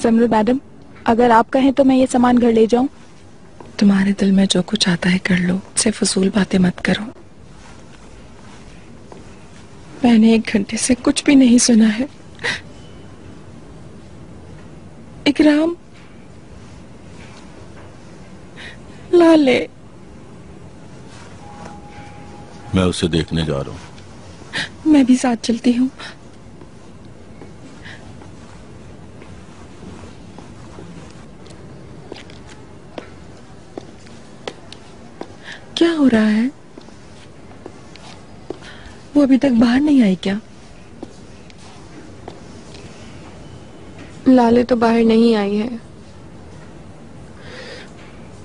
समृद्ध मैडम, अगर आप कहें तो मैं ये सामान घर ले जाऊं। तुम्हारे दिल में जो कुछ आता है कर लो, से फजूल बातें मत करो। मैंने 1 घंटे से कुछ भी नहीं सुना है। इकराम, लाले, मैं उसे देखने जा रहा हूँ। मैं भी साथ चलती हूँ। क्या हो रहा है? वो अभी तक बाहर नहीं आई क्या? लाले तो बाहर नहीं आई है,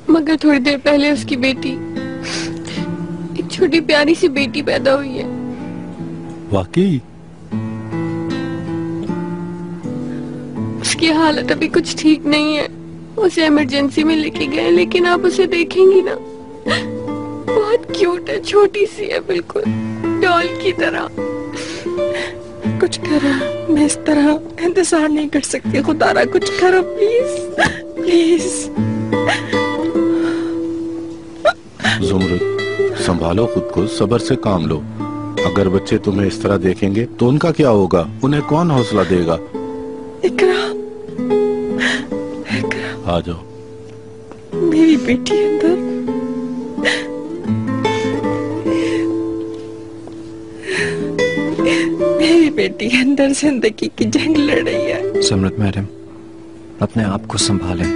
मगर थोड़ी देर पहले उसकी बेटी, एक छोटी प्यारी सी बेटी पैदा हुई है। वाकई? उसकी हालत अभी कुछ ठीक नहीं है। उसे इमरजेंसी में लेके गए, लेकिन आप उसे देखेंगी ना, बहुत क्यूट है, छोटी सी है, बिल्कुल डॉल की तरह। कुछ करो, मैं इस तरह इंतजार नहीं कर सकती। खुदारा कुछ करो प्लीज, प्लीज। ज़ुमरुद, संभालो खुद को, सब्र से काम लो। अगर बच्चे तुम्हें इस तरह देखेंगे तो उनका क्या होगा? उन्हें कौन हौसला देगा? इकराम, इकराम, आ जाओ। मेरी बेटी अंदर। मेरी बेटी अंदर जिंदगी की जंग लड़ रही है। समृद्ध मैडम, अपने आप को संभालें।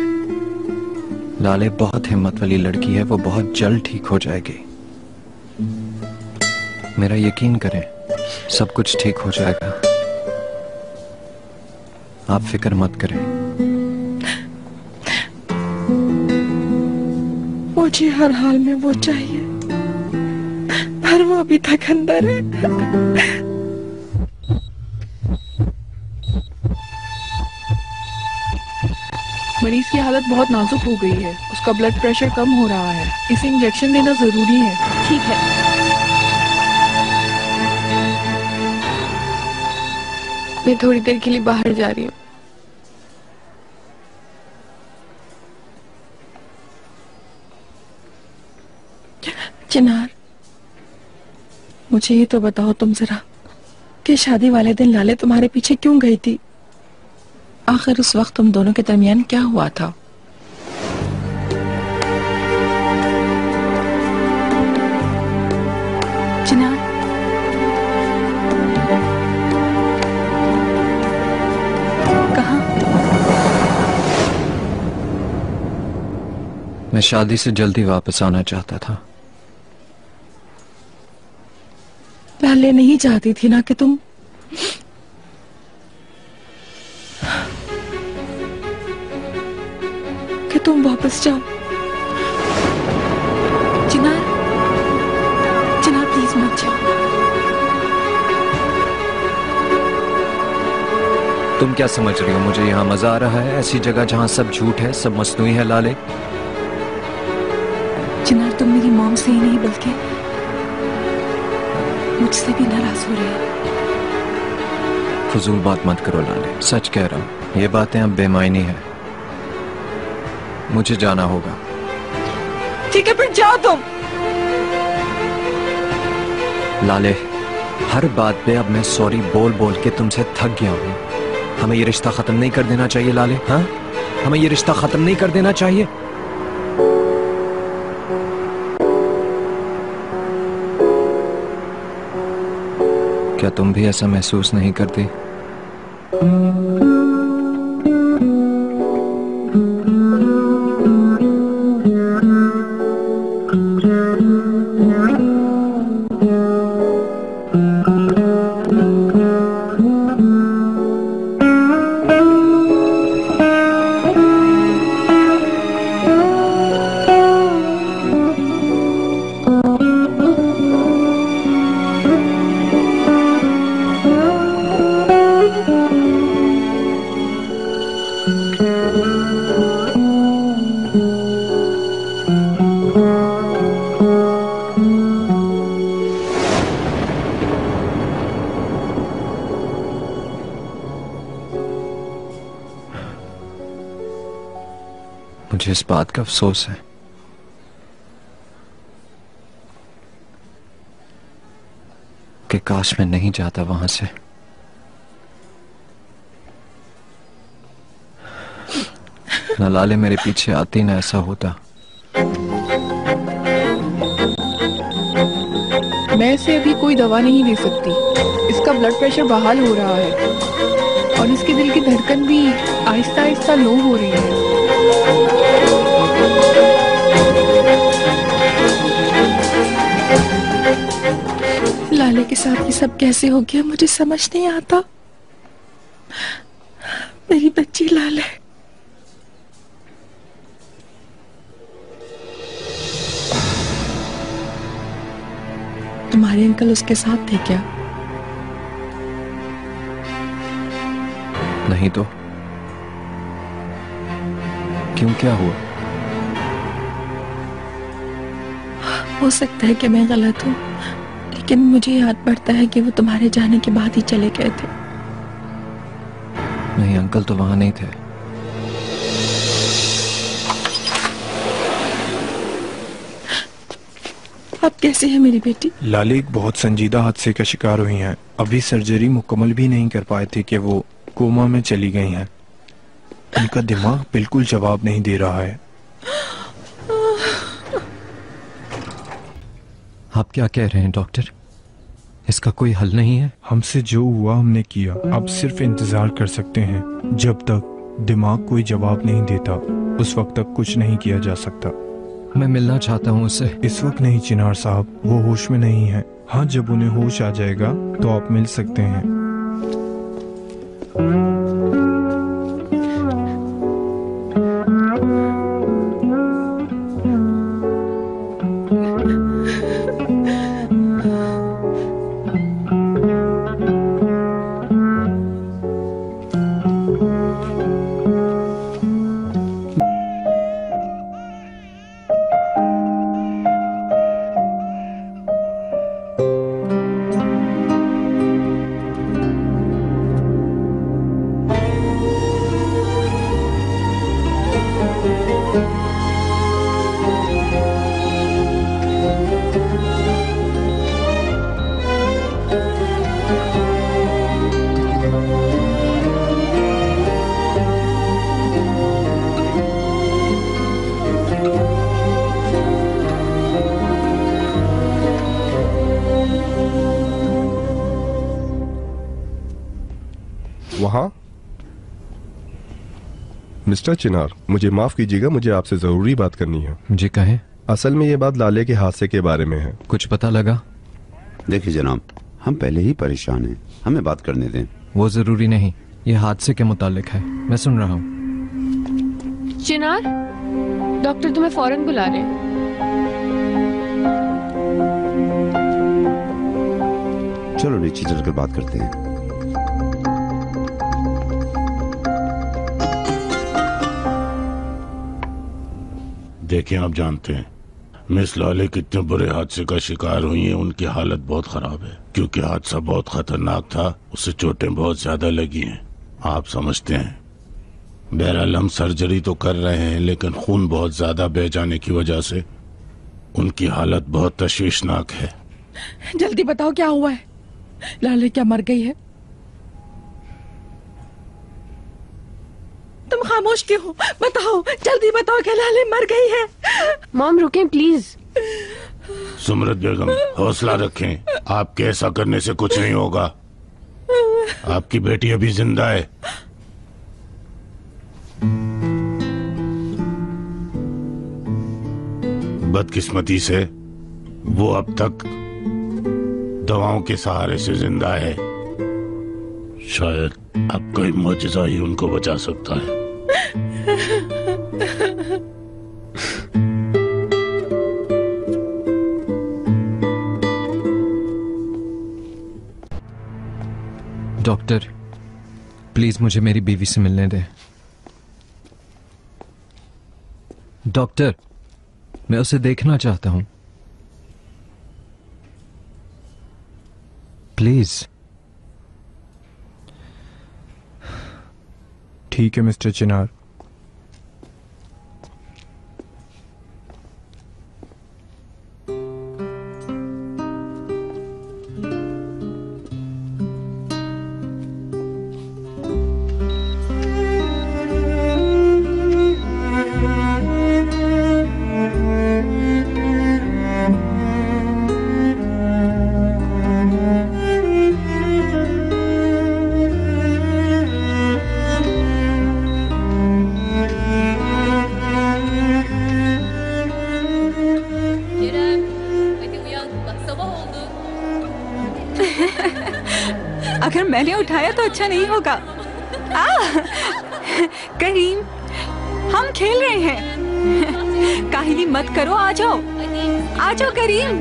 लाले बहुत हिम्मत वाली लड़की है, वो बहुत जल्द ठीक हो जाएगी। मेरा यकीन करें, सब कुछ ठीक हो जाएगा। आप फिक्र मत करें। मुझे हर हाल में वो चाहिए, पर वो अभी तक अंदर है। मरीज की हालत बहुत नाजुक हो गई है, उसका ब्लड प्रेशर कम हो रहा है, इसे इंजेक्शन देना जरूरी है। ठीक है। मैं थोड़ी देर के लिए बाहर जा रही हूँ। चिनार, मुझे ये तो बताओ तुम जरा कि शादी वाले दिन लाले तुम्हारे पीछे क्यों गई थी? आखिर उस वक्त तुम दोनों के दरमियान क्या हुआ था? चिनार, कहाँ? मैं शादी से जल्दी वापस आना चाहता था। लाले नहीं चाहती थी ना कि तुम वापस जाओ। चिनार, चिनार प्लीज मत जाओ। तुम क्या समझ रही हो? मुझे यहाँ मजा आ रहा है, ऐसी जगह जहाँ सब झूठ है, सब मसनूई है। लाले, चिनार, तुम मेरी मॉम से ही नहीं बल्कि मुझसे भी नाराज हो रही है। फजूल बात मत करो लाले, सच कह रहा हूँ, ये बातें अब बेमायनी है। मुझे जाना होगा। ठीक है, फिर जाओ तुम। लाले, हर बात पे अब मैं सॉरी बोल बोल के तुमसे थक गया हूँ। हमें ये रिश्ता खत्म नहीं कर देना चाहिए लाले। हाँ, हमें ये रिश्ता खत्म नहीं कर देना चाहिए। क्या तुम भी ऐसा महसूस नहीं करती? मुझे इस बात का अफसोस है कि काश मैं नहीं जाता वहां से। ना लाले मेरे पीछे आती ना ऐसा होता। मैं इसे अभी कोई दवा नहीं दे सकती। इसका ब्लड प्रेशर बहाल हो रहा है और इसके दिल की धड़कन भी आहिस्ता आहिस्ता लो हो रही है। लाले के साथ ये सब कैसे हो गया मुझे समझ नहीं आता। मेरी बच्ची लाले। तुम्हारे अंकल उसके साथ थे क्या? नहीं तो क्यों, क्या हुआ? हो सकता है कि मैं गलत हूँ, लेकिन मुझे याद पड़ता है कि वो तुम्हारे जाने के बाद ही चले गए थे। नहीं, अंकल तो वहां नहीं थे। अब कैसे है मेरी बेटी? लाले एक बहुत संजीदा हादसे का शिकार हुई हैं। अभी सर्जरी मुकम्मल भी नहीं कर पाए थे कि वो कोमा में चली गई हैं। उनका दिमाग बिल्कुल जवाब नहीं दे रहा है। आप क्या कह रहे हैं डॉक्टर? इसका कोई हल नहीं है? हमसे जो हुआ हमने किया, अब सिर्फ इंतजार कर सकते हैं। जब तक दिमाग कोई जवाब नहीं देता उस वक्त तक कुछ नहीं किया जा सकता। मैं मिलना चाहता हूँ उससे। इस वक्त नहीं चिनार साहब, वो होश में नहीं है। हाँ, जब उन्हें होश आ जाएगा तो आप मिल सकते हैं। वहाँ मिस्टर चिनार, मुझे माफ कीजिएगा, मुझे आपसे जरूरी बात करनी है। जी कहें। असल में ये बात लाले के हादसे के बारे में है। कुछ पता लगा? देखिए जनाब, हम पहले ही परेशान हैं, हमें बात करने दें। वो जरूरी नहीं, ये हादसे के मुतालिक है। मैं सुन रहा हूँ। चिनार, डॉक्टर तुम्हें फौरन बुला रहे हैं। चलो नीचे चलकर बात करते हैं। देखें, आप जानते हैं मिस लाले कितने बुरे हादसे का शिकार हुई हैं। उनकी हालत बहुत खराब है क्योंकि हादसा बहुत खतरनाक था। उसे चोटें बहुत ज्यादा लगी हैं, आप समझते हैं। बहरहाल हम सर्जरी तो कर रहे हैं, लेकिन खून बहुत ज्यादा बह जाने की वजह से उनकी हालत बहुत तशवीशनाक है। जल्दी बताओ क्या हुआ है? लाले क्या मर गई है? तुम खामोश क्यों हो? बताओ, जल्दी बताओ कि लाले मर गई है। मॉम रुकें प्लीज। सुमरत बेगम, हौसला रखें। आपके ऐसा करने से कुछ नहीं होगा। आपकी बेटी अभी जिंदा है। बदकिस्मती से वो अब तक दवाओं के सहारे से जिंदा है। शायद अब कोई मौजज़ा ही उनको बचा सकता है। डॉक्टर, प्लीज मुझे मेरी बीवी से मिलने दें। डॉक्टर, मैं उसे देखना चाहता हूं, प्लीज। ठीक है मिस्टर चिनार, मैंने उठाया तो अच्छा नहीं होगा। करीम, हम खेल रहे हैं, काहिली मत करो, आ जाओ, आ जाओ करीम।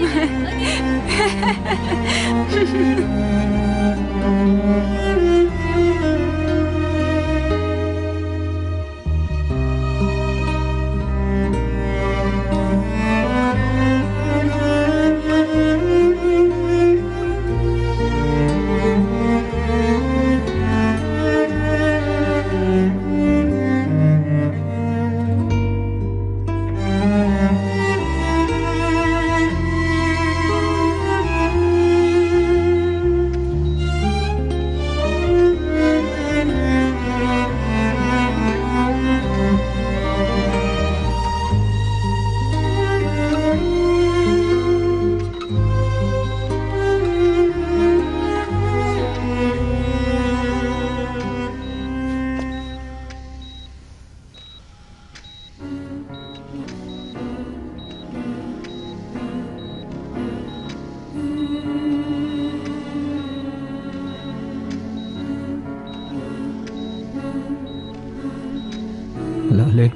लाले,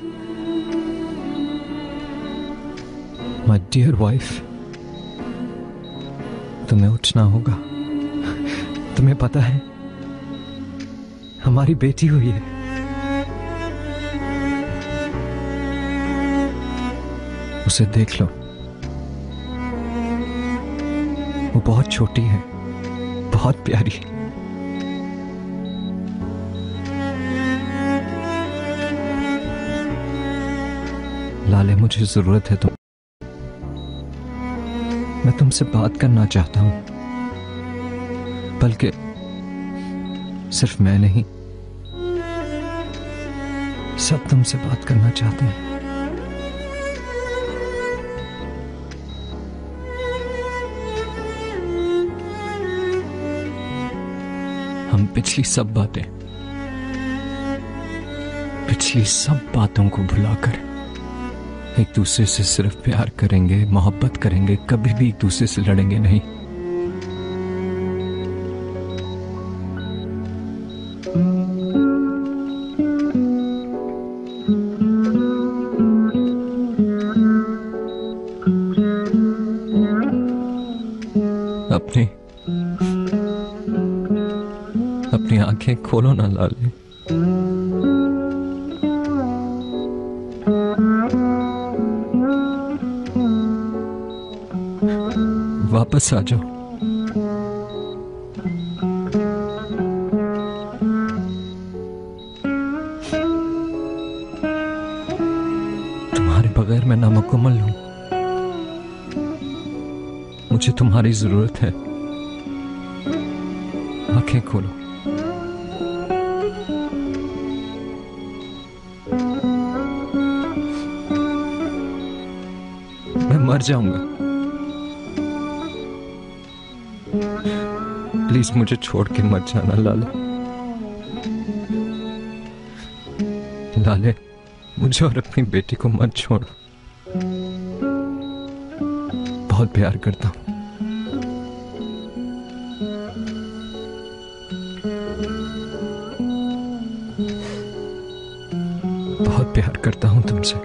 माय डियर वाइफ, तुम्हें उठना होगा। तुम्हें पता है हमारी बेटी हुई है। उसे देख लो, वो बहुत छोटी है, बहुत प्यारी। लाले, मुझे जरूरत है मैं तुमसे बात करना चाहता हूं, बल्कि सिर्फ मैं नहीं, सब तुमसे बात करना चाहते हैं। हम पिछली सब बातों को भुलाकर एक दूसरे से सिर्फ प्यार करेंगे, मोहब्बत करेंगे, कभी भी एक दूसरे से लड़ेंगे नहीं। अपनी आंखें खोलो ना लाले। वापस आ जाओ। तुम्हारे बगैर मैं नामुकम्मल हूं, मुझे तुम्हारी जरूरत है। आंखें खोलो। मैं मर जाऊंगा, प्लीज मुझे छोड़ के मत जाना लाले। लाले, मुझे और अपनी बेटी को मत छोड़। बहुत प्यार करता हूं। बहुत प्यार करता हूं तुमसे।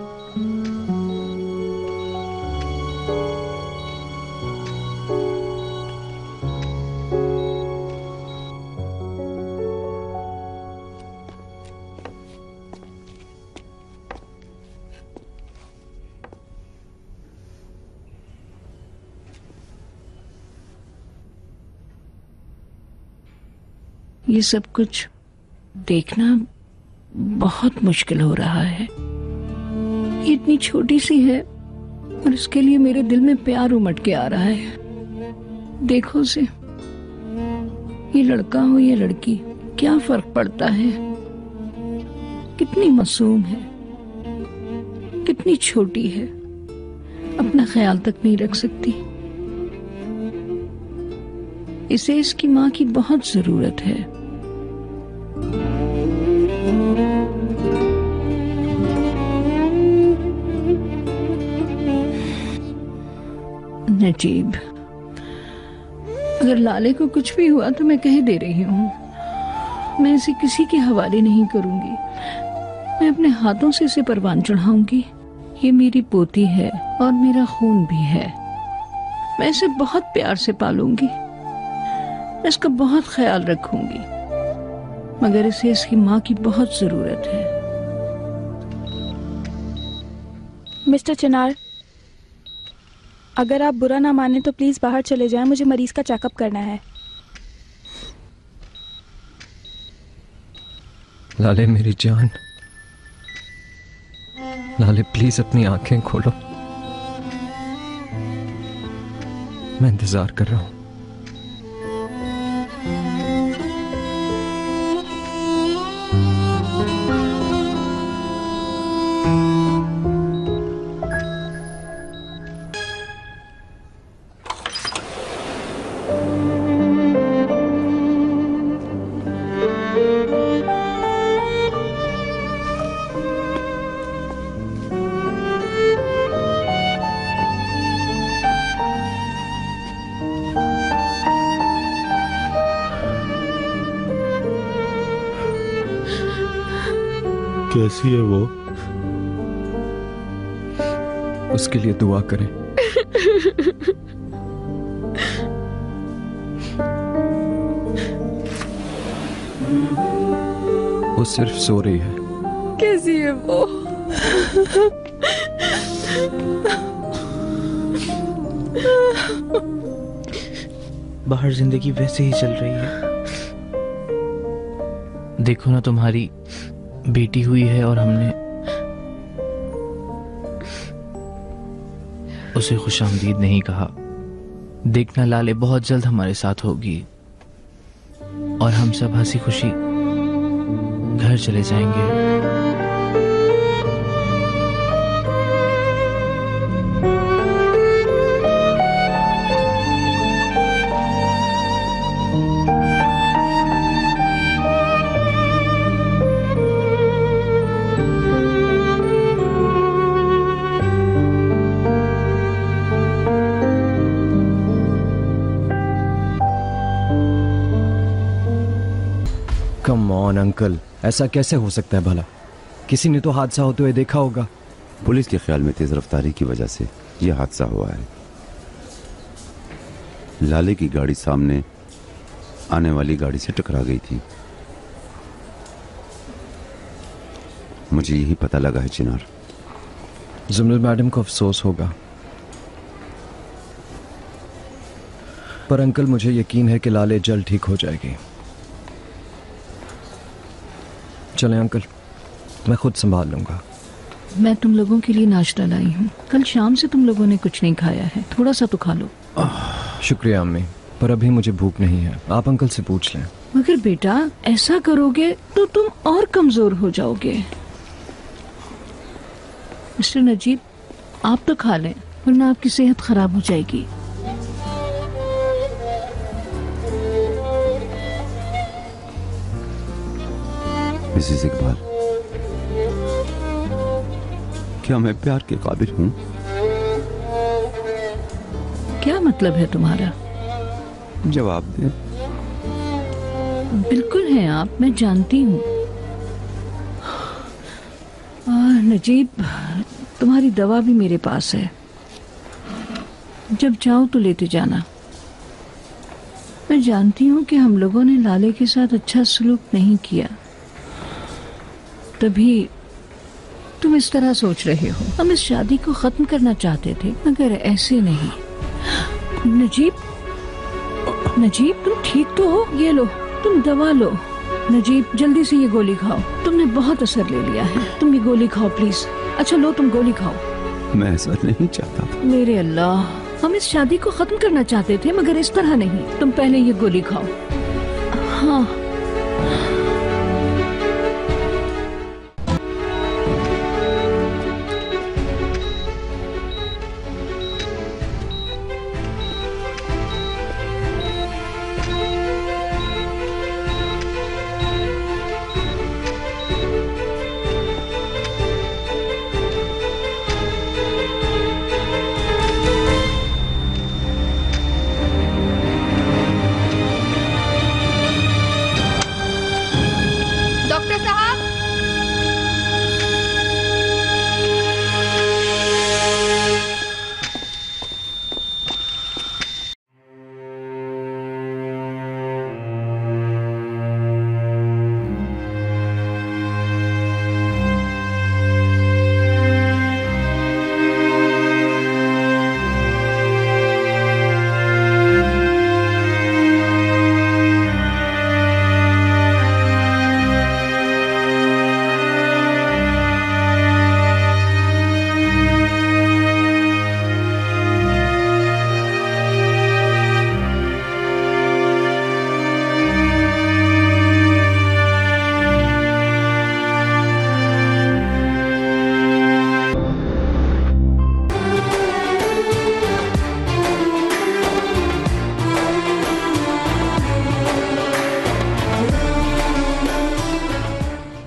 ये सब कुछ देखना बहुत मुश्किल हो रहा है। ये इतनी छोटी सी है और इसके लिए मेरे दिल में प्यार उमड़ के आ रहा है। देखो उसे, ये लड़का हो या लड़की, क्या फर्क पड़ता है? कितनी मासूम है, कितनी छोटी है, अपना ख्याल तक नहीं रख सकती। इसे इसकी माँ की बहुत जरूरत है। नजीब, अगर लाले को कुछ भी हुआ तो मैं कह दे रही हूँ, मैं इसे किसी के हवाले नहीं करूंगी। मैं अपने हाथों से इसे परवान चढ़ाऊंगी। ये मेरी पोती है और मेरा खून भी है। मैं इसे बहुत प्यार से पालूंगी, मैं इसका बहुत ख्याल रखूंगी, मगर इसे इसकी माँ की बहुत जरूरत है। मिस्टर चिनार, अगर आप बुरा ना माने तो प्लीज बाहर चले जाएं, मुझे मरीज का चेकअप करना है। लाले मेरी जान, लाले प्लीज अपनी आंखें खोलो, मैं इंतजार कर रहा हूं। कैसी है वो? उसके लिए दुआ करें। वो सिर्फ सो रही है। कैसी है वो? बाहर जिंदगी वैसे ही चल रही है। देखो ना, तुम्हारी बेटी हुई है और हमने उसे खुशामदीद नहीं कहा। देखना लाले, बहुत जल्द हमारे साथ होगी और हम सब हंसी खुशी घर चले जाएंगे। कम ऑन अंकल, ऐसा कैसे हो सकता है भला? किसी ने तो हादसा होते हुए देखा होगा। पुलिस के ख्याल में तेज रफ्तारी की वजह से यह हादसा हुआ है। लाले की गाड़ी सामने आने वाली गाड़ी से टकरा गई थी। मुझे यही पता लगा है चिनार। जुमल मैडम को अफसोस होगा, पर अंकल मुझे यकीन है कि लाले जल्द ठीक हो जाएगी। चलें अंकल, मैं खुद संभाल लूंगा। मैं तुम लोगों के लिए नाश्ता लाई हूँ। कल शाम से तुम लोगों ने कुछ नहीं खाया है, थोड़ा सा तो खा लो। शुक्रिया अम्मी, पर अभी मुझे भूख नहीं है। आप अंकल से पूछ लें। मगर बेटा, ऐसा करोगे तो तुम और कमजोर हो जाओगे। मिस्टर नजीब, आप तो खा लें, वरना आपकी सेहत खराब हो जाएगी। मिसेस इकबाल, क्या मैं प्यार के काबिल हूं? क्या मतलब है तुम्हारा? जवाब दें। बिल्कुल है आप, मैं जानती हूँ। नजीब, तुम्हारी दवा भी मेरे पास है, जब जाओ तो लेते जाना। मैं जानती हूँ कि हम लोगों ने लाले के साथ अच्छा सलूक नहीं किया, तभी तुम इस तरह सोच रहे हो। हम इस शादी को खत्म करना चाहते थे, मगर ऐसे नहीं। नजीब, नजीब तुम ठीक तो हो? ये लो, तुम दवा लो। नजीब, जल्दी से ये गोली खाओ, तुमने बहुत असर ले लिया है। तुम ये गोली खाओ प्लीज। अच्छा लो, तुम गोली खाओ। मैं ऐसा नहीं चाहता था। मेरे अल्लाह, हम इस शादी को खत्म करना चाहते थे, मगर इस तरह नहीं। तुम पहले ये गोली खाओ। हाँ